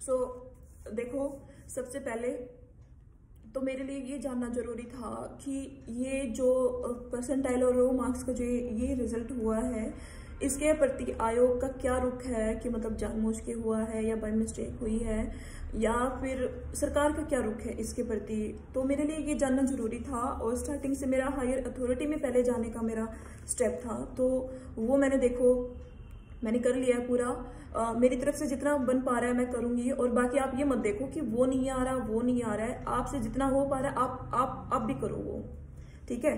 सो देखो, सबसे पहले तो मेरे लिए ये जानना जरूरी था कि ये जो परसेंटाइल और रो मार्क्स का जो ये रिजल्ट हुआ है, इसके प्रति आयोग का क्या रुख है, कि मतलब जानबूझ के हुआ है या बाय मिस्टेक हुई है, या फिर सरकार का क्या रुख है इसके प्रति। तो मेरे लिए ये जानना जरूरी था, और स्टार्टिंग से मेरा हायर अथॉरिटी में पहले जाने का मेरा स्टेप था। तो वो मैंने कर लिया है पूरा। मेरी तरफ से जितना बन पा रहा है मैं करूंगी, और बाकी आप ये मत देखो कि वो नहीं आ रहा, वो नहीं आ रहा है। आपसे जितना हो पा रहा है आप भी करो वो, ठीक है।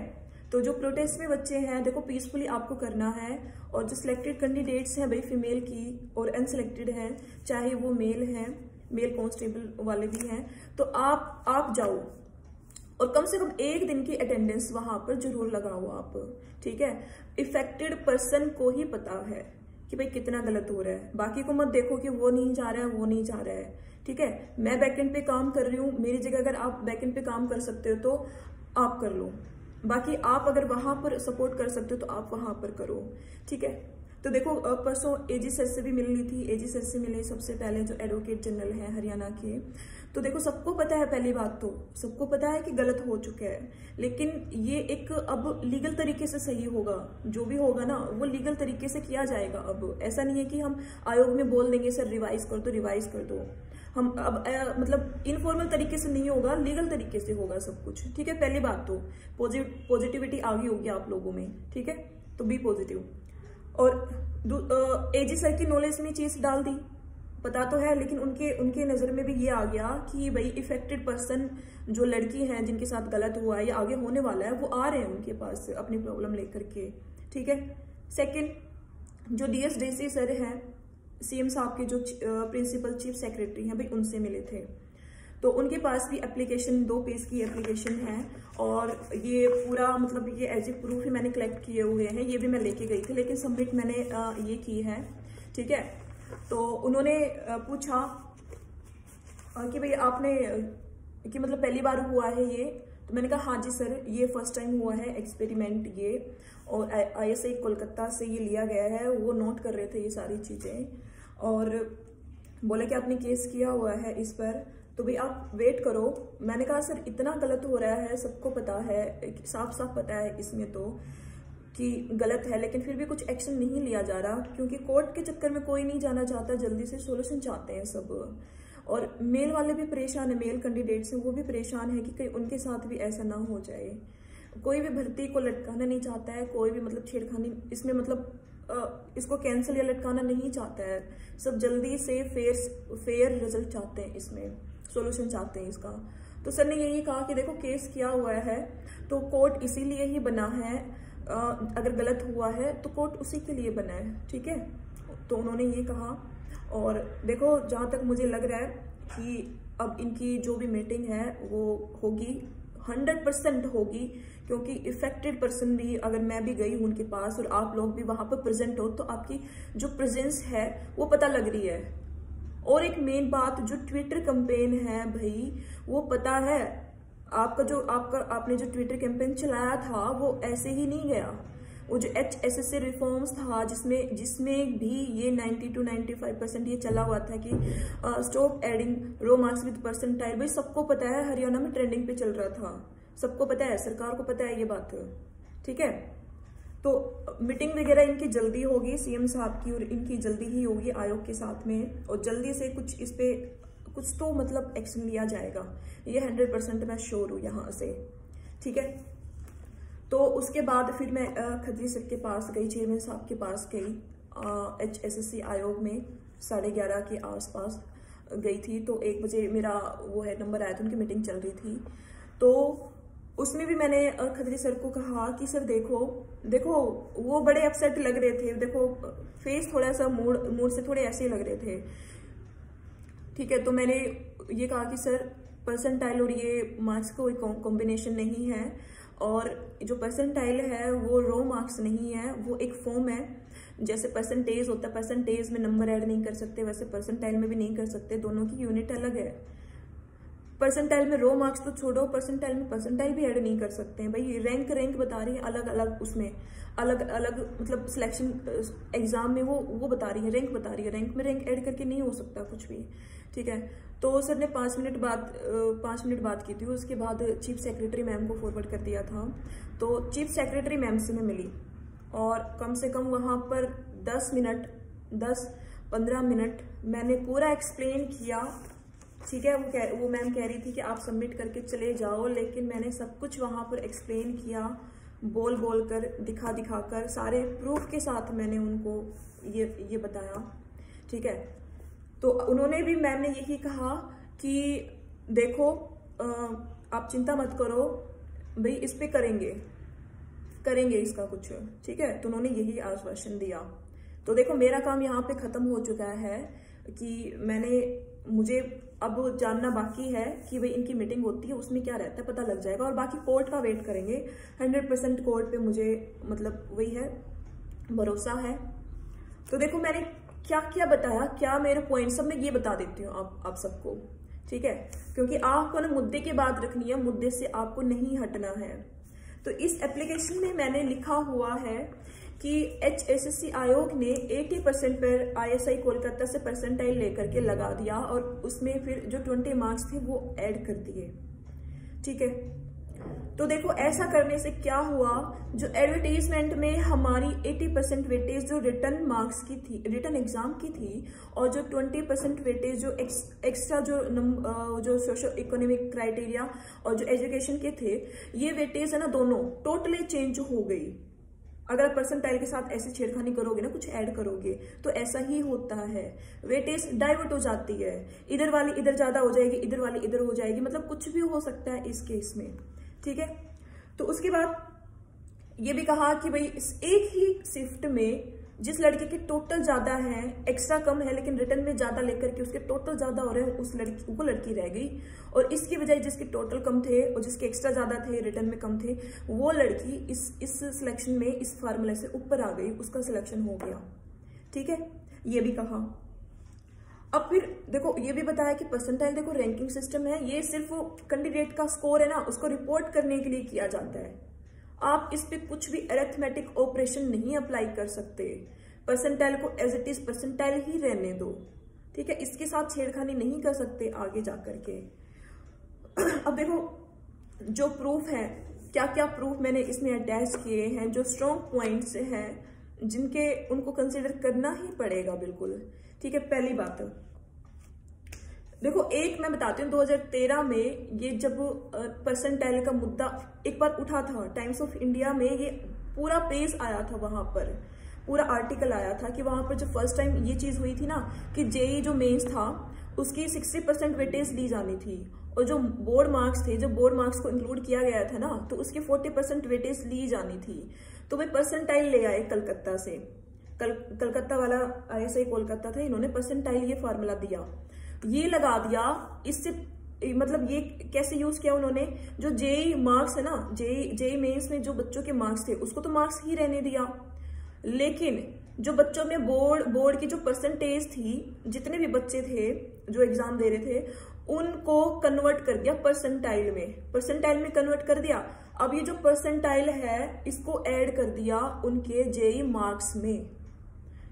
तो जो प्रोटेस्ट में बच्चे हैं, देखो पीसफुली आपको करना है, और जो सिलेक्टेड कैंडिडेट्स हैं भाई फीमेल की और अनसिलेक्टेड हैं, चाहे वो मेल हैं, मेल कांस्टेबल वाले भी हैं, तो आप जाओ और कम से कम एक दिन की अटेंडेंस वहां पर जरूर लगाओ आप, ठीक है। इफेक्टेड पर्सन को ही पता है कि भाई कितना गलत हो रहा है, बाकी को मत देखो कि वो नहीं जा रहा है, वो नहीं जा रहा है, ठीक है। मैं बैकएंड पे काम कर रही हूँ, मेरी जगह अगर आप बैकएंड पे काम कर सकते हो तो आप कर लो, बाकी आप अगर वहां पर सपोर्ट कर सकते हो तो आप वहां पर करो, ठीक है। तो देखो परसों एजी सर से भी मिल ली थी। एजी सर से मिले सबसे पहले, जो एडवोकेट जनरल है हरियाणा के। तो देखो सबको पता है, पहली बात तो सबको पता है कि गलत हो चुका है, लेकिन ये एक अब लीगल तरीके से सही होगा, जो भी होगा ना वो लीगल तरीके से किया जाएगा। अब ऐसा नहीं है कि हम आयोग में बोल देंगे सर रिवाइज कर दो, रिवाइज कर दो। हम अब मतलब इनफॉर्मल तरीके से नहीं होगा, लीगल तरीके से होगा सब कुछ, ठीक है। पहली बात तो पॉजिटिविटी आ गई होगी आप लोगों में, ठीक है, तो बी पॉजिटिव। और एजी सर की नॉलेज में चीज डाल दी, पता तो है, लेकिन उनके नजर में भी ये आ गया कि भाई इफेक्टेड पर्सन जो लड़की हैं जिनके साथ गलत हुआ है या आगे होने वाला है, वो आ रहे हैं उनके पास अपनी प्रॉब्लम लेकर के, ठीक है। सेकंड, जो डीएस डीसी सर हैं, सीएम साहब के जो प्रिंसिपल चीफ सेक्रेटरी हैं, भाई उनसे मिले थे, तो उनके पास भी एप्लीकेशन 2 पेज की एप्लीकेशन है, और ये पूरा मतलब ये एज ए प्रूफ ही मैंने कलेक्ट किए हुए हैं, ये भी मैं लेके गई थी, लेकिन सबमिट मैंने ये की है, ठीक है। तो उन्होंने पूछा कि भाई आपने कि मतलब पहली बार हुआ है ये, तो मैंने कहा हाँ जी सर, ये फर्स्ट टाइम हुआ है एक्सपेरिमेंट ये, और आईएसआई कोलकाता से ये लिया गया है, वो नोट कर रहे थे ये सारी चीजें, और बोले कि आपने केस किया हुआ है इस पर, तो भाई आप वेट करो। मैंने कहा सर इतना गलत हो रहा है, सबको पता है, साफ साफ पता है इसमें तो कि गलत है, लेकिन फिर भी कुछ एक्शन नहीं लिया जा रहा, क्योंकि कोर्ट के चक्कर में कोई नहीं जाना चाहता, जल्दी से सोल्यूशन चाहते हैं सब। और मेल वाले भी परेशान है, मेल कैंडिडेट्स हैं वो भी परेशान है कि कहीं उनके साथ भी ऐसा ना हो जाए। कोई भी भर्ती को लटकाना नहीं चाहता है, कोई भी मतलब छेड़खानी इसमें मतलब इसको कैंसिल या लटकाना नहीं चाहता है, सब जल्दी से फेयर रिजल्ट चाहते हैं, इसमें सोल्यूशन चाहते हैं इसका। तो सर ने यही कहा कि देखो केस किया हुआ है तो कोर्ट इसीलिए ही बना है, अगर गलत हुआ है तो कोर्ट उसी के लिए बना है, ठीक है। तो उन्होंने ये कहा, और देखो जहां तक मुझे लग रहा है कि अब इनकी जो भी मीटिंग है वो होगी, 100% होगी, क्योंकि इफेक्टेड पर्सन भी, अगर मैं भी गई हूं उनके पास और आप लोग भी वहां पर प्रेजेंट हो, तो आपकी जो प्रेजेंस है वो पता लग रही है। और एक मेन बात, जो ट्विटर कैंपेन है भाई, वो पता है आपने जो ट्विटर कैंपेन चलाया था वो ऐसे ही नहीं गया। वो जो HSSC रिफॉर्म्स था, जिसमें भी ये 90 to 95% ये चला हुआ था कि stop adding raw marks with percentile, भाई सबको पता है, हरियाणा में ट्रेंडिंग पे चल रहा था, सबको पता है, सरकार को पता है ये बात, ठीक है। तो मीटिंग वगैरह इनकी जल्दी होगी सीएम साहब की, और इनकी जल्दी ही होगी आयोग के साथ में, और जल्दी से कुछ इस पे कुछ तो मतलब एक्शन लिया जाएगा, ये 100% मैं श्योर हूँ यहाँ से, ठीक है। तो उसके बाद फिर मैं खत्री सर के पास गई, चेयरमैन साहब के पास गई, HSSC आयोग में 11:30 के आसपास गई थी। तो 1 बजे मेरा वो है नंबर आया था, उनकी मीटिंग चल रही थी। तो उसमें भी मैंने खत्री सर को कहा कि सर देखो वो बड़े अपसेट लग रहे थे, देखो फेस थोड़ा सा मूड से थोड़े ऐसे लग रहे थे, ठीक है। तो मैंने ये कहा कि सर परसेंटाइल और ये मार्क्स का कोई कॉम्बिनेशन नहीं है, और जो परसेंटाइल है वो रो मार्क्स नहीं है, वो एक फॉर्म है, जैसे परसेंटेज होता है, परसेंटेज में नंबर ऐड नहीं कर सकते, वैसे परसेंटाइल में भी नहीं कर सकते, दोनों की यूनिट अलग है। परसेंटाइल में रो मार्क्स तो छोड़ो, परसेंटाइल में परसेंटाइल भी ऐड नहीं कर सकते हैं भाई। रैंक बता रही है अलग अलग, उसमें अलग अलग मतलब सिलेक्शन एग्जाम में वो बता रही है, रैंक बता रही है। रैंक में रैंक ऐड करके नहीं हो सकता कुछ भी, ठीक है। तो सर ने 5 मिनट बात की थी। उसके बाद चीफ सेक्रेटरी मैम को फॉरवर्ड कर दिया था। तो चीफ सेक्रेटरी मैम से मैं मिली और कम से कम वहां पर 10-15 मिनट मैंने पूरा एक्सप्लेन किया, ठीक है। वो मैम कह रही थी कि आप सबमिट करके चले जाओ, लेकिन मैंने सब कुछ वहां पर एक्सप्लेन किया, बोल कर, दिखा कर, सारे प्रूफ के साथ मैंने उनको ये बताया, ठीक है। तो उन्होंने भी, मैम ने यही कहा कि देखो आप चिंता मत करो भाई, इस पे करेंगे इसका कुछ, ठीक है। तो उन्होंने यही आश्वासन दिया। तो देखो मेरा काम यहाँ पे खत्म हो चुका है कि मुझे अब जानना बाकी है कि भाई इनकी मीटिंग होती है उसमें क्या रहता है, पता लग जाएगा। और बाकी कोर्ट का वेट करेंगे। 100% कोर्ट पे मुझे मतलब वही है, भरोसा है। तो देखो मैंने क्या क्या बताया, क्या मेरे पॉइंट सब मैं ये बता देती हूँ आप सबको, ठीक है। क्योंकि आपको ना मुद्दे की बात रखनी है, मुद्दे से आपको नहीं हटना है। तो इस एप्लीकेशन में मैंने लिखा हुआ है कि HSSC आयोग ने 80% पर ISI कोलकाता से परसेंटाइल लेकर के लगा दिया और उसमें फिर जो 20 मार्क्स थे वो ऐड कर दिए, ठीक है। तो देखो ऐसा करने से क्या हुआ, जो एडवर्टीजमेंट में हमारी 80% वेटेज जो रिटर्न मार्क्स की थी, रिटर्न एग्जाम की थी, और जो 20% वेटेज जो एक्स्ट्रा जो सोशो इकोनॉमिक क्राइटेरिया और जो एजुकेशन के थे, ये वेटेज है ना दोनों टोटली चेंज हो गई। अगर परसेंटाइल के साथ ऐसे छेड़खानी करोगे ना, कुछ ऐड करोगे, तो ऐसा ही होता है, वेटेज डाइवर्ट हो जाती है, इधर वाली इधर ज्यादा हो जाएगी, इधर वाली इधर हो जाएगी, मतलब कुछ भी हो सकता है इस केस में, ठीक है। तो उसके बाद ये भी कहा कि भाई एक ही शिफ्ट में जिस लड़के के टोटल ज्यादा है, एक्स्ट्रा कम है लेकिन रिटर्न में ज्यादा लेकर के उसके टोटल ज्यादा हो रहे हैं, उस लड़की वो लड़की रह गई। और इसकी बजाय जिसके टोटल कम थे और जिसके एक्स्ट्रा ज्यादा थे, रिटर्न में कम थे, वो लड़की इस सिलेक्शन में इस फार्मूले से ऊपर आ गई, उसका सिलेक्शन हो गया, ठीक है। ये भी कहा। अब फिर देखो ये भी बताया कि परसेंटाइल देखो रैंकिंग सिस्टम है, ये सिर्फ कैंडिडेट का स्कोर है ना, उसको रिपोर्ट करने के लिए किया जाता है। आप इस पे कुछ भी अरिथमेटिक ऑपरेशन नहीं अप्लाई कर सकते। परसेंटाइल को एज इट इज परसेंटाइल ही रहने दो, ठीक है। इसके साथ छेड़खानी नहीं कर सकते आगे जाकर के। अब देखो जो प्रूफ है, क्या क्या प्रूफ मैंने इसमें अटैच किए हैं, जो स्ट्रॉन्ग पॉइंट्स हैं जिनके उनको कंसिडर करना ही पड़ेगा बिल्कुल, ठीक है। पहली बात देखो, एक मैं बताती हूँ, 2013 में ये जब परसेंटाइल का मुद्दा एक बार उठा था, टाइम्स ऑफ इंडिया में ये पूरा पेज आया था, वहां पर पूरा आर्टिकल आया था कि वहां पर जब फर्स्ट टाइम ये चीज हुई थी ना कि जेई जो मेंस था उसकी 60% वेटेज दी जानी थी, और जो बोर्ड मार्क्स थे, जो बोर्ड मार्क्स को इंक्लूड किया गया था ना, तो उसकी 40% वेटेज ली जानी थी। तो वे परसेंटाइल ले आए कलकत्ता से, कलकत्ता वाला ISI कोलकाता था, इन्होंने परसेंटाइल ये फार्मूला दिया, ये लगा दिया। इससे मतलब ये कैसे यूज किया उन्होंने, जो जेई मार्क्स है ना, जेई मेंस में जो बच्चों के मार्क्स थे उसको तो मार्क्स ही रहने दिया, लेकिन जो बच्चों में बोर्ड की जो परसेंटेज थी, जितने भी बच्चे थे जो एग्जाम दे रहे थे, उनको कन्वर्ट कर दिया परसेंटाइल में कन्वर्ट कर दिया। अब ये जो परसेंटाइल है इसको ऐड कर दिया उनके जेई मार्क्स में।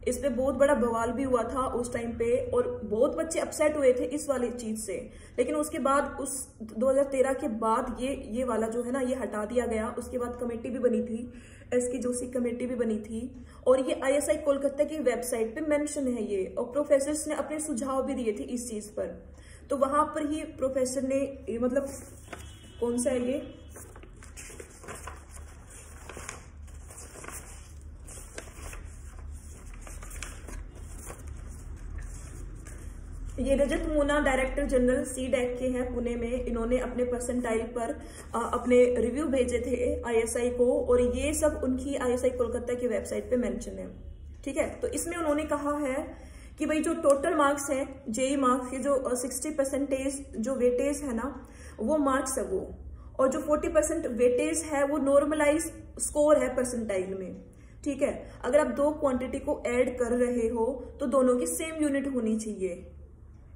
इस पे बहुत बड़ा बवाल भी हुआ था उस टाइम पे, और बहुत बच्चे अपसेट हुए थे इस वाली चीज से। लेकिन उसके बाद उस 2013 के बाद ये वाला जो है ना, ये हटा दिया गया। उसके बाद कमेटी भी बनी थी, SK जोशी कमेटी भी बनी थी, और ये ISI कोलकाता की वेबसाइट पे मेंशन है ये, और प्रोफेसर्स ने अपने सुझाव भी दिए थे इस चीज पर। तो वहां पर ही प्रोफेसर ने मतलब कौन सा है ये रजत मूना डायरेक्टर जनरल CDAC के हैं पुणे में। इन्होंने अपने परसेंटाइल पर अपने रिव्यू भेजे थे ISI को, और ये सब उनकी ISI कोलकाता की वेबसाइट पे मेंशन है, ठीक है। तो इसमें उन्होंने कहा है कि भाई जो टोटल मार्क्स है जेई मार्क्स के, जो 60% जो वेटेज है ना, वो मार्क्स है वो, और जो 40% वेटेज है वो नॉर्मलाइज स्कोर है परसेंटाइल में, ठीक है। अगर आप दो क्वांटिटी को ऐड कर रहे हो तो दोनों की सेम यूनिट होनी चाहिए,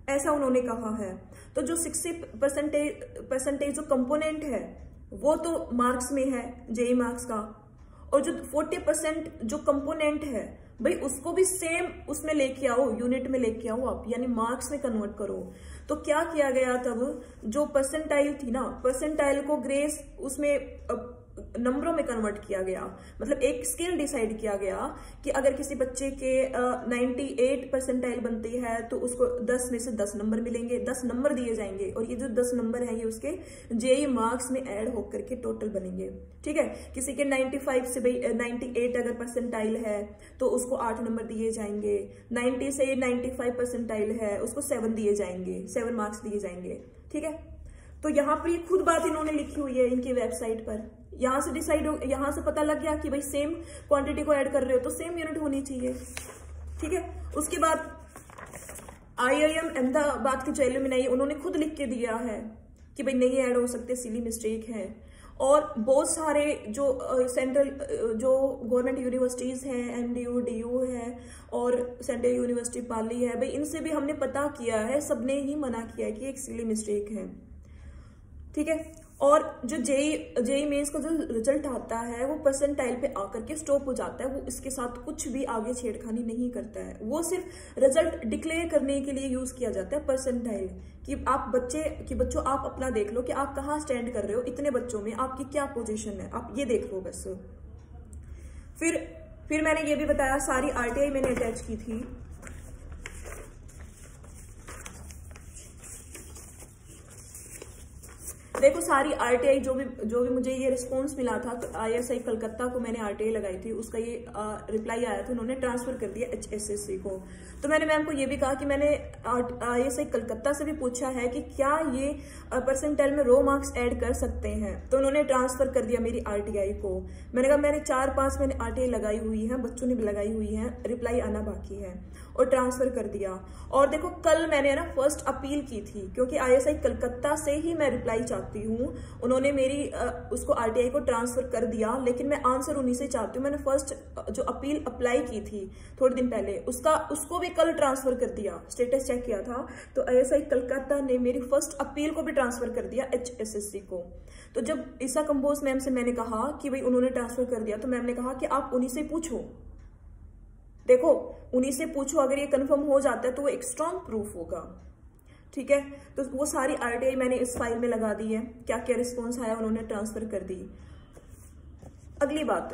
ऐसा उन्होंने कहा है। तो जो 60% जो कंपोनेंट है वो तो मार्क्स में है जेई मार्क्स का, और जो 40% जो कंपोनेंट है भाई उसको भी सेम उसमें लेके आओ, यूनिट में लेके आओ आप, यानी मार्क्स में कन्वर्ट करो। तो क्या किया गया तब, जो परसेंटाइल थी ना, परसेंटाइल को ग्रेस उसमें नंबरों में कन्वर्ट किया गया। मतलब एक स्केल डिसाइड किया गया कि अगर किसी बच्चे के 98 परसेंटाइल बनती है तो उसको 10 में से 10 नंबर मिलेंगे, 10 नंबर दिए जाएंगे, और ये जो 10 नंबर है ये उसके जेई मार्क्स में ऐड होकर के टोटल बनेंगे। ठीक है, किसी के 95 से 98 अगर परसेंटाइल है तो उसको 8 नंबर दिए जाएंगे, 90 से 95 परसेंटाइल है उसको 7 दिए जाएंगे, 7 मार्क्स दिए जाएंगे। ठीक है, तो यहाँ पर ये खुद बात इन्होंने लिखी हुई है इनकी वेबसाइट पर। यहां से डिसाइड हो, यहां से पता लग गया कि भाई सेम क्वांटिटी को ऐड कर रहे हो तो सेम यूनिट होनी चाहिए। ठीक है, उसके बाद IIM अहमदाबाद के जो एलुमनाई उन्होंने खुद लिख के दिया है कि भाई नहीं ऐड हो सकते, सिली मिस्टेक है। और बहुत सारे जो सेंट्रल जो गवर्नमेंट यूनिवर्सिटीज हैं, MDU DU है और सेंट्रल यूनिवर्सिटी पाली है, भाई इनसे भी हमने पता किया है, सबने ही मना किया है कि एक सिली मिस्टेक है। ठीक है, और जो जेई मेंस का जो रिजल्ट आता है वो परसेंटाइल पे आकर के स्टॉप हो जाता है, वो इसके साथ कुछ भी आगे छेड़खानी नहीं करता है, वो सिर्फ रिजल्ट डिक्लेयर करने के लिए यूज किया जाता है परसेंटाइल, कि आप बच्चों आप अपना देख लो कि आप कहाँ स्टैंड कर रहे हो, इतने बच्चों में आपकी क्या पोजीशन है, आप ये देख लो बस। फिर मैंने ये भी बताया, सारी RTI मैंने अटैच की थी। देखो सारी RTI जो भी मुझे ये रिस्पॉन्स मिला था, तो ISI कलकत्ता को मैंने RTI लगाई थी, उसका ये रिप्लाई आया था, उन्होंने ट्रांसफर कर दिया HSSC को। तो मैंने मैम को ये भी कहा कि मैंने ISI कलकत्ता से भी पूछा है कि क्या ये परसेंटाइल में रो मार्क्स ऐड कर सकते हैं, तो उन्होंने ट्रांसफर कर दिया मेरी RTI को। मैंने कहा मैंने 4-5 मैंने RTI लगाई हुई है, बच्चों ने भी लगाई हुई है, रिप्लाई आना बाकी है, और ट्रांसफर कर दिया। और देखो कल मैंने ना फर्स्ट अपील की थी, क्योंकि ISI कलकत्ता से ही मैं रिप्लाई चाहती हूँ, उन्होंने मेरी उसको RTI को ट्रांसफर कर दिया, लेकिन मैं आंसर उन्हीं से चाहती हूँ। मैंने फर्स्ट जो अपील अप्लाई की थी थोड़े दिन पहले, उसको भी कल ट्रांसफर कर दिया, स्टेटस चेक किया था तो ISI कलकत्ता ने मेरी फर्स्ट अपील को भी ट्रांसफर कर दिया HSSC को। तो जब ईसा कंबोज मैम से मैंने कहा कि भाई उन्होंने ट्रांसफर कर दिया, तो मैम ने कहा कि आप उन्हीं से पूछो, देखो उन्हीं से पूछो, अगर ये कंफर्म हो जाता है तो वो एक स्ट्रॉन्ग प्रूफ होगा। ठीक है, तो वो सारी RTI मैंने इस फाइल में लगा दी है, क्या क्या रिस्पॉन्स आया उन्होंने ट्रांसफर कर दी। अगली बात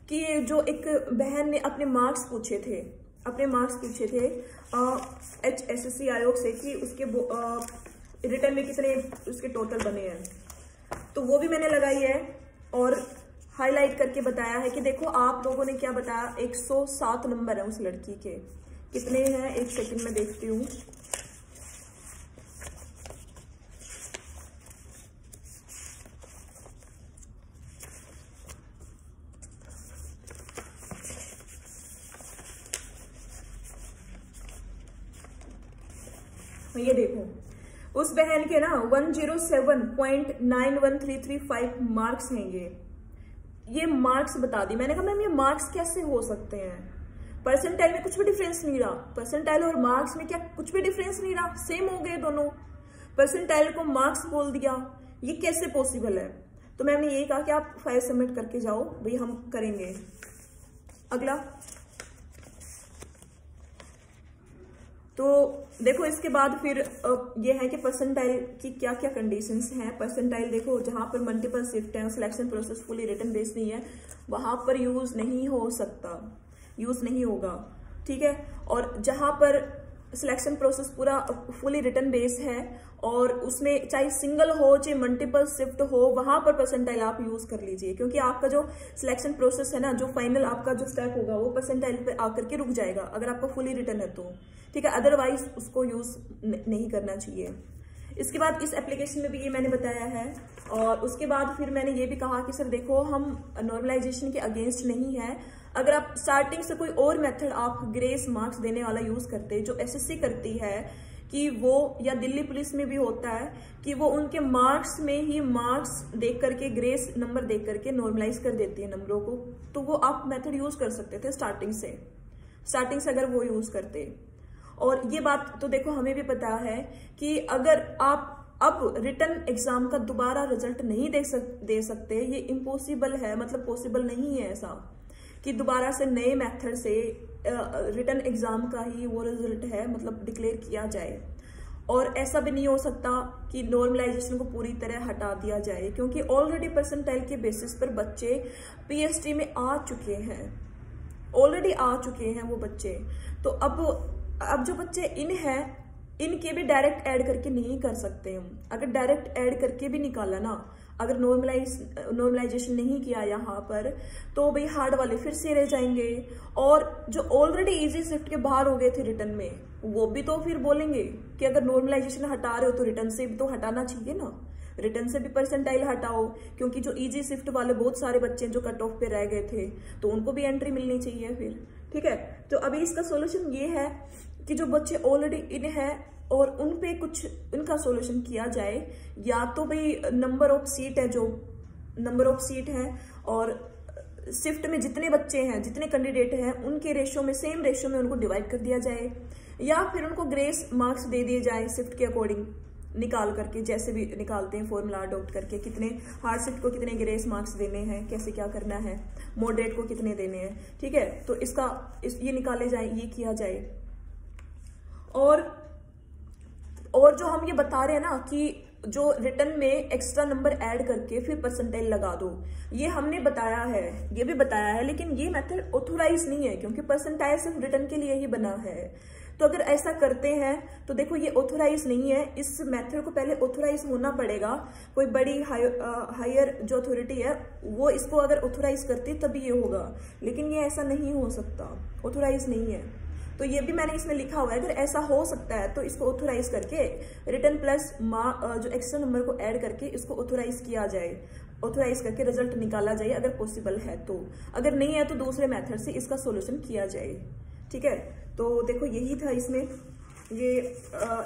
कि जो एक बहन ने अपने मार्क्स पूछे थे HSSC आयोग से कि उसके रिटर्न में कितने उसके टोटल बने हैं, तो वो भी मैंने लगाई है और हाईलाइट करके बताया है कि देखो आप लोगों ने क्या बताया, 107 नंबर है उस लड़की के, कितने हैं एक सेकंड में देखती हूँ। ये देखो उस बहन के ना 107.91335 मार्क्स हैं। ये मार्क्स बता दी। मैंने कहा मैम ये मार्क्स कैसे हो सकते हैं, परसेंटाइल में कुछ भी डिफरेंस नहीं रहा, परसेंटाइल और मार्क्स में क्या कुछ भी डिफरेंस नहीं रहा, सेम हो गए दोनों, परसेंटाइल को मार्क्स बोल दिया, ये कैसे पॉसिबल है। तो मैंने यही कहा कि आप फाइल सबमिट करके जाओ, भाई हम करेंगे। अगला तो देखो इसके बाद फिर ये है कि परसेंटाइल की क्या क्या कंडीशंस हैं। परसेंटाइल देखो जहां पर मल्टीपल शिफ्ट है, selection process fully written based नहीं है, वहां पर यूज नहीं हो सकता, यूज नहीं होगा। ठीक है, और जहां पर सिलेक्शन प्रोसेस पूरा फुली रिटन बेस है और उसमें चाहे सिंगल हो चाहे मल्टीपल शिफ्ट हो, वहां पर परसेंटाइल आप यूज कर लीजिए, क्योंकि आपका जो सिलेक्शन प्रोसेस है ना, जो फाइनल आपका जो स्टेप होगा वो परसेंटाइल पे आकर के रुक जाएगा अगर आपका फुली रिटन है तो। ठीक है, अदरवाइज उसको यूज नहीं करना चाहिए। इसके बाद इस एप्लीकेशन में भी ये मैंने बताया है। और उसके बाद फिर मैंने ये भी कहा कि सर देखो हम नॉर्मलाइजेशन के अगेंस्ट नहीं है, अगर आप स्टार्टिंग से कोई और मेथड आप ग्रेस मार्क्स देने वाला यूज करते, जो एसएससी करती है कि वो, या दिल्ली पुलिस में भी होता है कि वो उनके मार्क्स में ही मार्क्स देख करके, ग्रेस नंबर देख करके नॉर्मलाइज कर देती है नंबरों को, तो वो आप मेथड यूज कर सकते थे स्टार्टिंग से अगर वो यूज करते। और ये बात तो देखो हमें भी पता है कि अगर आप अब रिटन एग्जाम का दोबारा रिजल्ट नहीं दे सकते, ये इम्पॉसिबल है, मतलब पॉसिबल नहीं है ऐसा कि दोबारा से नए मेथड से रिटन एग्जाम का ही वो रिजल्ट है मतलब डिक्लेयर किया जाए। और ऐसा भी नहीं हो सकता कि नॉर्मलाइजेशन को पूरी तरह हटा दिया जाए, क्योंकि ऑलरेडी परसेंटाइल के बेसिस पर बच्चे पीएचडी में आ चुके हैं, ऑलरेडी आ चुके हैं वो बच्चे। तो अब जो बच्चे इनके भी डायरेक्ट ऐड करके नहीं कर सकते हम। अगर डायरेक्ट ऐड करके भी निकाला ना, अगर नॉर्मलाइजेशन नहीं किया यहाँ पर, तो भाई हार्ड वाले फिर से रह जाएंगे। और जो ऑलरेडी इजी शिफ्ट के बाहर हो गए थे रिटर्न में, वो भी तो फिर बोलेंगे कि अगर नॉर्मलाइजेशन हटा रहे हो तो रिटर्न से भी तो हटाना चाहिए ना, रिटर्न से भी परसेंटाइल हटाओ, क्योंकि जो इजी शिफ्ट वाले बहुत सारे बच्चे जो कट ऑफ पे रह गए थे तो उनको भी एंट्री मिलनी चाहिए फिर। ठीक है, तो अभी इसका सोल्यूशन ये है कि जो बच्चे ऑलरेडी इन है और उन पे कुछ इनका सॉल्यूशन किया जाए, या तो भाई नंबर ऑफ सीट है, जो नंबर ऑफ सीट है और शिफ्ट में जितने बच्चे हैं, जितने कैंडिडेट हैं, उनके रेशो में, सेम रेशो में उनको डिवाइड कर दिया जाए, या फिर उनको ग्रेस मार्क्स दे दिए जाए शिफ्ट के अकॉर्डिंग निकाल करके, जैसे भी निकालते हैं फॉर्मूला अडॉप्ट करके, कितने हार्ड शिफ्ट को कितने ग्रेस मार्क्स देने हैं, कैसे क्या करना है, मॉडरेट को कितने देने हैं। ठीक है, तो ये निकाले जाए, ये किया जाए। और जो हम ये बता रहे हैं ना कि जो रिटर्न में एक्स्ट्रा नंबर ऐड करके फिर परसेंटाइल लगा दो, ये हमने बताया है, ये भी बताया है, लेकिन ये मेथड ऑथोराइज नहीं है, क्योंकि परसेंटाइल सिर्फ रिटर्न के लिए ही बना है। तो अगर ऐसा करते हैं तो देखो ये ऑथोराइज नहीं है, इस मेथड को पहले ऑथोराइज होना पड़ेगा, कोई बड़ी हायर जो अथॉरिटी है वो इसको अगर ऑथोराइज करती तभी ये होगा, लेकिन ये ऐसा नहीं हो सकता, ऑथोराइज नहीं है। तो ये भी मैंने इसमें लिखा हुआ है, अगर ऐसा हो सकता है तो इसको ऑथोराइज करके रिटर्न प्लस जो एक्स्ट्रा नंबर को ऐड करके इसको ऑथोराइज किया जाए, ऑथोराइज करके रिजल्ट निकाला जाए अगर पॉसिबल है तो। अगर नहीं है तो दूसरे मेथड से इसका सॉल्यूशन किया जाए। ठीक है, तो देखो यही था इसमें, ये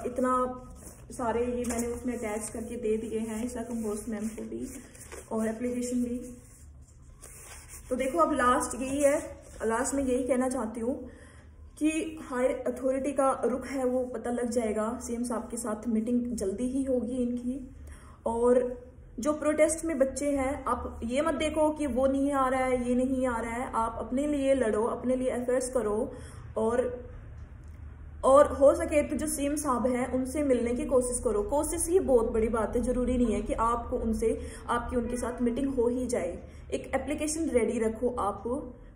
इतना सारे ये मैंने उसमें अटैच करके दे दिए हैं ईशा कंपोस्ट मैम को भी और एप्लीकेशन भी। तो देखो अब लास्ट यही है, लास्ट में यही कहना चाहती हूँ कि हायर अथॉरिटी का रुख है वो पता लग जाएगा, सीएम साहब के साथ मीटिंग जल्दी ही होगी इनकी। और जो प्रोटेस्ट में बच्चे हैं, आप ये मत देखो कि वो नहीं आ रहा है, ये नहीं आ रहा है, आप अपने लिए लड़ो, अपने लिए एफर्ट्स करो, और हो सके तो जो सीएम साहब हैं उनसे मिलने की कोशिश करो। कोशिश ही बहुत बड़ी बात है, जरूरी नहीं है कि आपको आपकी उनके साथ मीटिंग हो ही जाए। एक एप्लीकेशन रेडी रखो, आप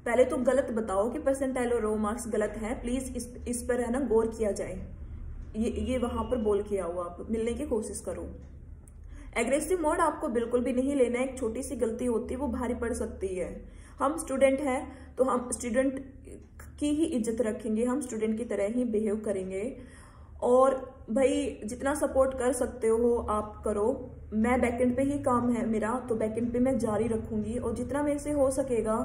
पहले तो गलत बताओ कि परसेंटाइल और रो मार्क्स गलत है, प्लीज इस पर है ना गौर किया जाए, ये वहां पर बोल के आओ, आप मिलने की कोशिश करो। एग्रेसिव मोड आपको बिल्कुल भी नहीं लेना है, एक छोटी सी गलती होती है वो भारी पड़ सकती है। हम स्टूडेंट हैं तो हम स्टूडेंट की ही इज्जत रखेंगे, हम स्टूडेंट की तरह ही बिहेव करेंगे, और भाई जितना सपोर्ट कर सकते हो आप करो। मैं बैकएंड पे ही काम है मेरा, तो बैकएंड पे मैं जारी रखूंगी और जितना मेरे से हो सकेगा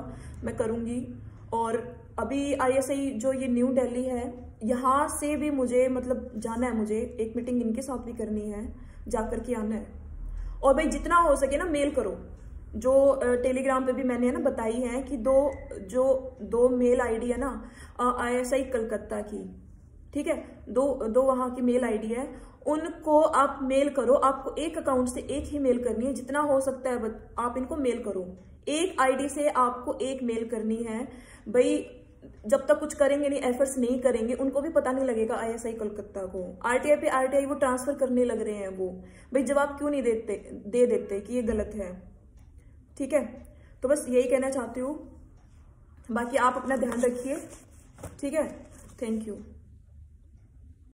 मैं करूंगी। और अभी आईएसआई जो ये न्यू दिल्ली है, यहाँ से भी मुझे मतलब जाना है, मुझे एक मीटिंग इनके साथ भी करनी है, जाकर के आना है। और भाई जितना हो सके ना मेल करो, जो टेलीग्राम पे भी मैंने है ना बताई है कि दो मेल आईडी है ना आईएसआई कलकत्ता की, ठीक है, दो वहां की मेल आईडी है, उनको आप मेल करो। आपको एक अकाउंट से एक ही मेल करनी है, जितना हो सकता है आप इनको मेल करो। एक आईडी से आपको एक मेल करनी है भाई, जब तक कुछ करेंगे नहीं, एफर्ट्स नहीं करेंगे, उनको भी पता नहीं लगेगा आईएसआई कलकत्ता को। आरटीआई पे आरटीआई वो ट्रांसफर करने लग रहे हैं, वो भाई जवाब क्यों नहीं दे देते कि ये गलत है। ठीक है, तो बस यही कहना चाहती हूँ, बाकी आप अपना ध्यान रखिए। ठीक है, थैंक यू।